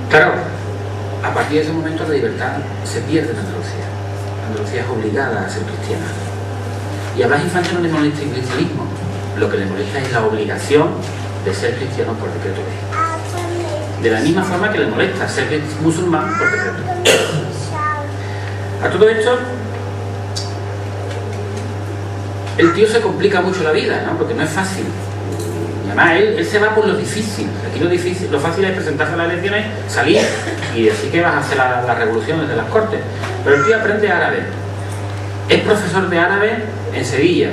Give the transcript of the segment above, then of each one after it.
Claro, a partir de ese momento la libertad se pierde en Andalucía. Andalucía es obligada a ser cristiana. Y a Blas Infante no le molesta el cristianismo, lo que le molesta es la obligación de ser cristiano por decreto ley. De la misma forma que le molesta ser musulmán por decreto. A todo esto, el tío se complica mucho la vida, ¿no? Porque no es fácil. Y además él se va por lo difícil. Aquí lo fácil es presentarse a las elecciones, salir y decir que vas a hacer la revolución desde las cortes. Pero el tío aprende árabe. Es profesor de árabe en Sevilla.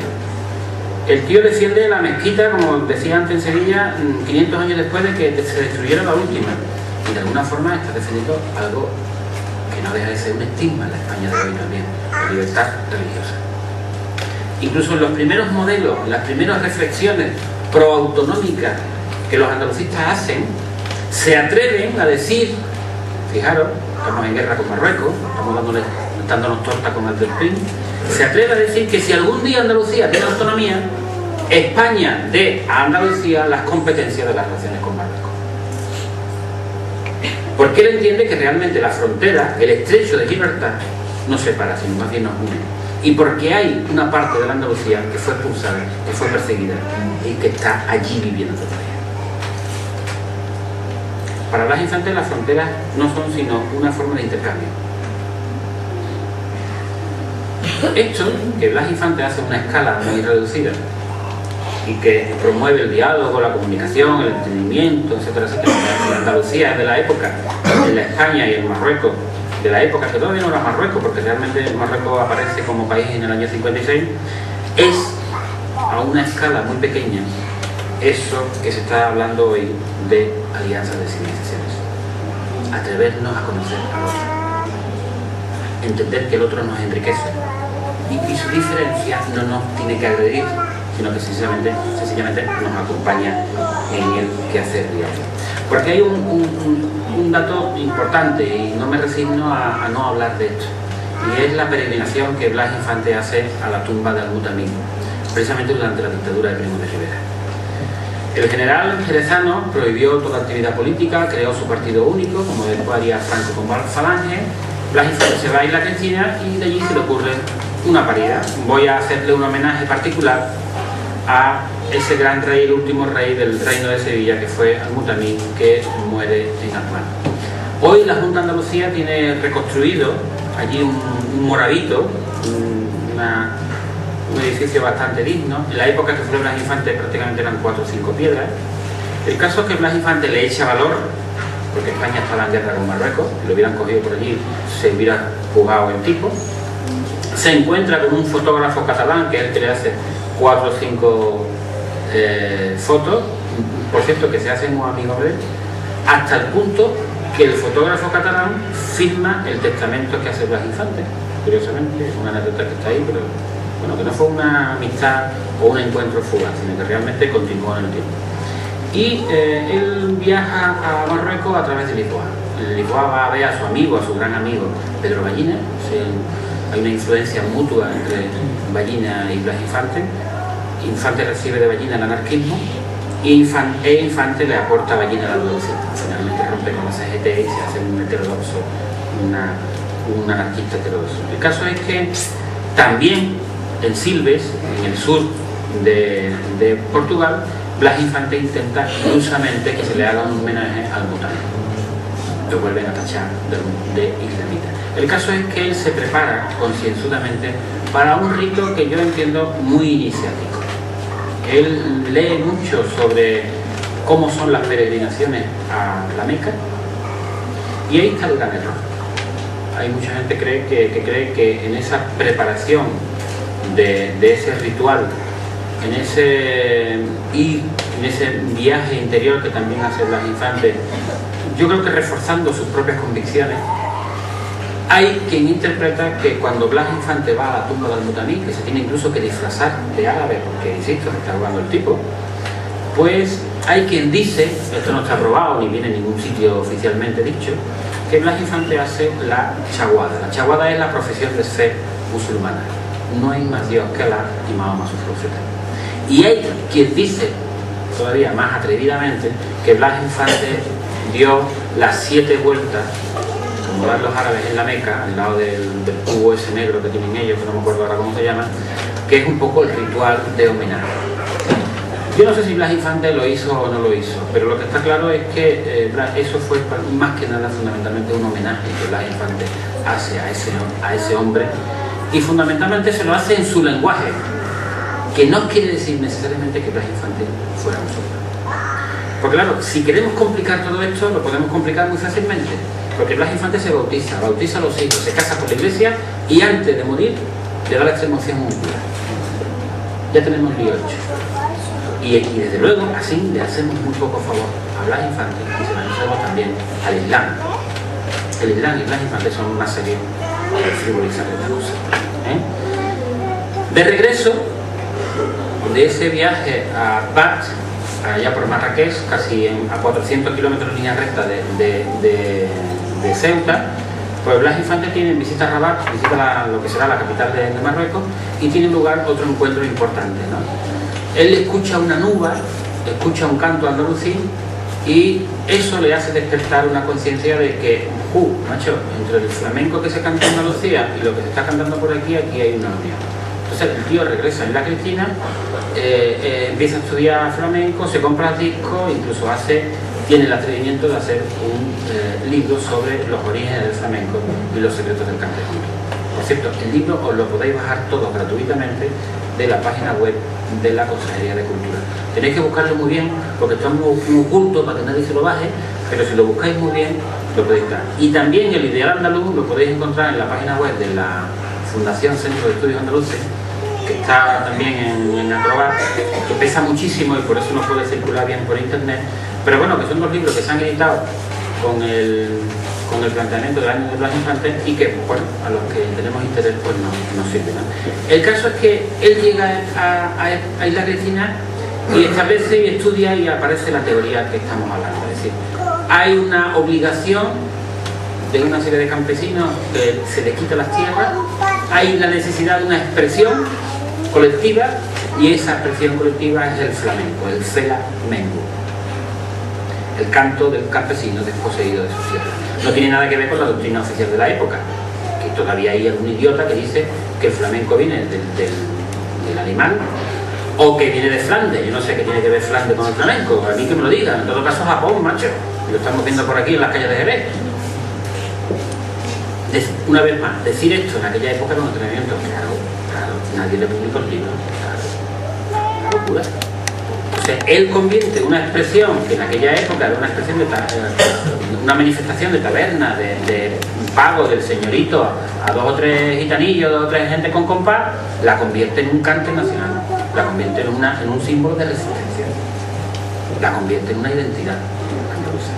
El tío defiende la mezquita, como decía antes, en Sevilla, 500 años después de que se destruyera la última. Y de alguna forma está defendiendo algo que no deja de ser un estigma en la España de hoy también, la libertad religiosa. Incluso en los primeros modelos, en las primeras reflexiones proautonómicas que los andalucistas hacen, se atreven a decir, fijaros, estamos en guerra con Marruecos, estamos dándonos torta con el delfín, se atreve a decir que si algún día Andalucía tiene autonomía, España dé a Andalucía las competencias de las relaciones con Marruecos. Porque él entiende que realmente la frontera, el estrecho de Gibraltar, no separa, sino más bien nos une. Y porque hay una parte de la Andalucía que fue expulsada, que fue perseguida y que está allí viviendo todavía. Para Blas Infante las fronteras no son sino una forma de intercambio. Hecho que Blas Infante hace una escala muy reducida y que promueve el diálogo, la comunicación, el entendimiento, etcétera, etcétera. La Andalucía es de la época, en la España y en Marruecos de la época, que todavía no era Marruecos, porque realmente Marruecos aparece como país en el año 56, es a una escala muy pequeña eso que se está hablando hoy de alianzas de civilizaciones. Atrevernos a conocer al otro, entender que el otro nos enriquece y que su diferencia no nos tiene que agredir, sino que sencillamente nos acompaña en el quehacer diario. Porque hay un dato importante y no me resigno a no hablar de esto, y es la peregrinación que Blas Infante hace a la tumba de Al-Mutamim, precisamente durante la dictadura de Primo de Rivera. El general jerezano prohibió toda actividad política, creó su partido único, como después haría Franco con Falange. Blas Infante se va a Isla Cristina y de allí se le ocurre una parida. Voy a hacerle un homenaje particular a ese gran rey, el último rey del reino de Sevilla, que fue Al-Mutamim, que muere en Azman. Hoy la Junta de Andalucía tiene reconstruido allí un moravito, un edificio bastante digno. En la época que fue Blas Infante prácticamente eran 4 o 5 piedras. El caso es que Blas Infante le echa valor, porque España estaba en guerra con Marruecos, lo hubieran cogido por allí, se hubiera jugado el tipo. Se encuentra con un fotógrafo catalán, que es el que le hace 4 o 5 fotos, por cierto, que se hacen muy amigos de él, hasta el punto que el fotógrafo catalán firma el testamento que hace Blas Infante. Curiosamente, una anécdota que está ahí, pero bueno, que no fue una amistad o un encuentro fugaz, sino que realmente continuó en el tiempo. Y él viaja a Marruecos a través de Lisboa. En Lisboa va a ver a su amigo, a su gran amigo Pedro Ballina. Hay una influencia mutua entre Ballina y Blas Infante. Infante recibe de Ballina el anarquismo e Infante le aporta a Ballina la Andalucía. Finalmente rompe con la CGT y se hace un heterodoxo, un anarquista heterodoxo. El caso es que también en Silves, en el sur de Portugal, Blas Infante intenta ilusamente que se le haga un homenaje al Mutamim. Lo vuelven a tachar de islamita. El caso es que él se prepara concienzudamente para un rito que yo entiendo muy iniciático. Él lee mucho sobre cómo son las peregrinaciones a la Meca y ahí está el gran error. Hay mucha gente que cree que en esa preparación de ese ritual, en ese viaje interior que también hace Blas Infante, yo creo que reforzando sus propias convicciones, hay quien interpreta que cuando Blas Infante va a la tumba de Al-Mutamim, que se tiene incluso que disfrazar de árabe, porque insisto, se está robando el tipo, pues hay quien dice, esto no está aprobado ni viene en ningún sitio oficialmente dicho, que Blas Infante hace la chaguada. La chaguada es la profesión de fe musulmana. No hay más Dios que Alá y Mahoma su profeta. Y hay quien dice, todavía más atrevidamente, que Blas Infante dio las 7 vueltas, como dan los árabes en la Meca, al lado del cubo ese negro que tienen ellos, que no me acuerdo ahora cómo se llama, que es un poco el ritual de homenaje. Yo no sé si Blas Infante lo hizo o no lo hizo, pero lo que está claro es que eso fue más que nada fundamentalmente un homenaje que Blas Infante hace a ese hombre, y fundamentalmente se lo hace en su lenguaje, que no quiere decir necesariamente que Blas Infante fuera un soldado. Porque claro, si queremos complicar todo esto, lo podemos complicar muy fácilmente, porque Blas Infante se bautiza a los hijos, se casa por la iglesia y antes de morir le da la extremaunción a un cura. Ya tenemos lío hecho. Y desde luego, así le hacemos muy poco favor a Blas Infante y se lo hacemos también al Islam. El Islam y Blas Infante son una serie de frivolizar esta cosa. De regreso de ese viaje a Bat, allá por Marrakech, casi a 400 kilómetros en línea recta de Ceuta, pues Blas Infante visita Rabat, visita lo que será la capital de Marruecos, y tiene lugar otro encuentro importante, ¿no? Él escucha una nuba, escucha un canto andalusí, y eso le hace despertar una conciencia de que, macho, entre el flamenco que se canta en Andalucía y lo que se está cantando por aquí hay una unión. Entonces el tío regresa en la Cristina, empieza a estudiar flamenco, se compra el disco, incluso tiene el atrevimiento de hacer un libro sobre los orígenes del flamenco y los secretos del cante junto. Por cierto, el libro os lo podéis bajar todos gratuitamente de la página web de la Consejería de Cultura. Tenéis que buscarlo muy bien, porque está muy oculto para que nadie se lo baje, pero si lo buscáis muy bien, lo podéis dar. Y también el Ideal Andaluz lo podéis encontrar en la página web de la Fundación Centro de Estudios Andaluces, que está también en Acrobat, que pesa muchísimo y por eso no puede circular bien por internet, pero bueno, que son 2 libros que se han editado con el planteamiento del año de Blas Infante y que, bueno, a los que tenemos interés pues nos sirve, ¿no? El caso es que él llega a Isla Cristina y establece y estudia, y aparece la teoría que estamos hablando, es decir, hay una obligación de una serie de campesinos que se les quita las tierras, hay la necesidad de una expresión colectiva, y esa expresión colectiva es el flamenco, el flamenco, el canto del campesino desposeído de su tierra. No tiene nada que ver con la doctrina oficial de la época, que todavía hay algún idiota que dice que el flamenco viene del animal, o que viene de Flandes. Yo no sé qué tiene que ver Flandes con el flamenco, a mí que me lo digan. En todo caso, Japón, macho, lo estamos viendo por aquí en las calles de Jerez. Una vez más, decir esto en aquella época era un entrenamiento, claro, nadie le publicó el libro, claro, una locura. O sea, él convierte una expresión que en aquella época era una expresión una manifestación de taberna, de pago del señorito a 2 o 3 gitanillos, 2 o 3 gente con compás, la convierte en un cante nacional, la convierte en un símbolo de resistencia, la convierte en una identidad andaluza.